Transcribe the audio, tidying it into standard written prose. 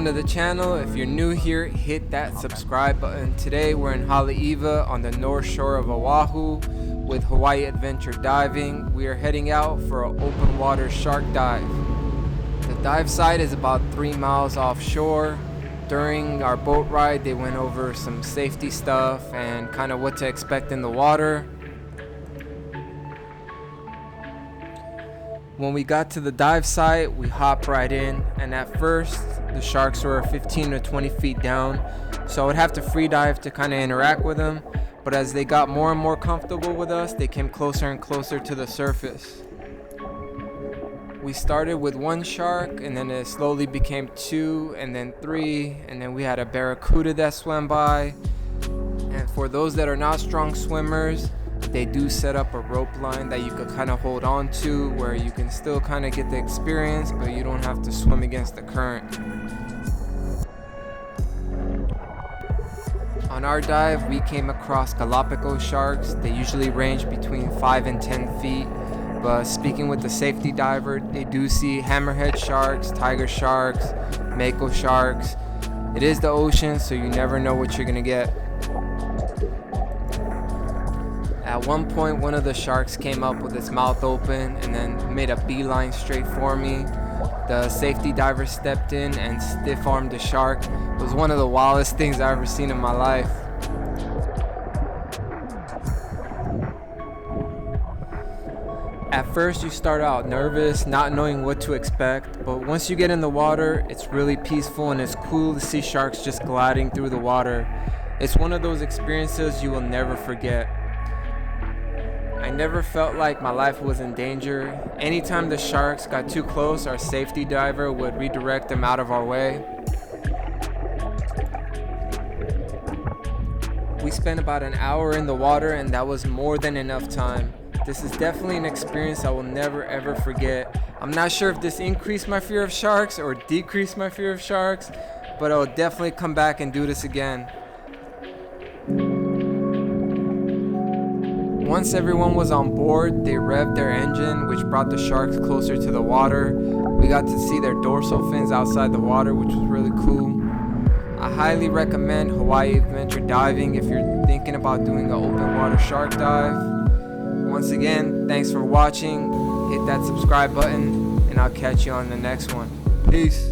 welcome to the channel. If you're new here, hit that subscribe button. Today we're in Haleiwa on the north shore of Oahu with Hawaii Adventure Diving. We are heading out for an open water shark dive. The dive site is about 3 miles offshore. During our boat ride, they went over some safety stuff and kind of what to expect in the water. When we got to the dive site, we hopped right in, and at first the sharks were 15 to 20 feet down, so I would have to free dive to kind of interact with them. But as they got more and more comfortable with us, they came closer and closer to the surface. We started with one shark, and then it slowly became 2, and then 3, and then we had a barracuda that swam by. And for those that are not strong swimmers, they do set up a rope line that you could kind of hold on to, where you can still kind of get the experience, but you don't have to swim against the current. On our dive, we came across Galapagos sharks. They usually range between 5 and 10 feet, but speaking with the safety diver, they do see hammerhead sharks, tiger sharks, mako sharks. It is the ocean, so you never know what you're gonna get. At one point, one of the sharks came up with its mouth open and then made a beeline straight for me. The safety diver stepped in and stiff-armed the shark. It was one of the wildest things I've ever seen in my life. At first, you start out nervous, not knowing what to expect, but once you get in the water, it's really peaceful and it's cool to see sharks just gliding through the water. It's one of those experiences you will never forget. I never felt like my life was in danger. Anytime the sharks got too close, our safety diver would redirect them out of our way. We spent about an hour in the water, and that was more than enough time. This is definitely an experience I will never ever forget. I'm not sure if this increased my fear of sharks or decreased my fear of sharks, but I'll definitely come back and do this again. Once everyone was on board, they revved their engine, which brought the sharks closer to the water. We got to see their dorsal fins outside the water, which was really cool. I highly recommend Hawaii Adventure Diving if you're thinking about doing an open water shark dive. Once again, thanks for watching. Hit that subscribe button, and I'll catch you on the next one. Peace.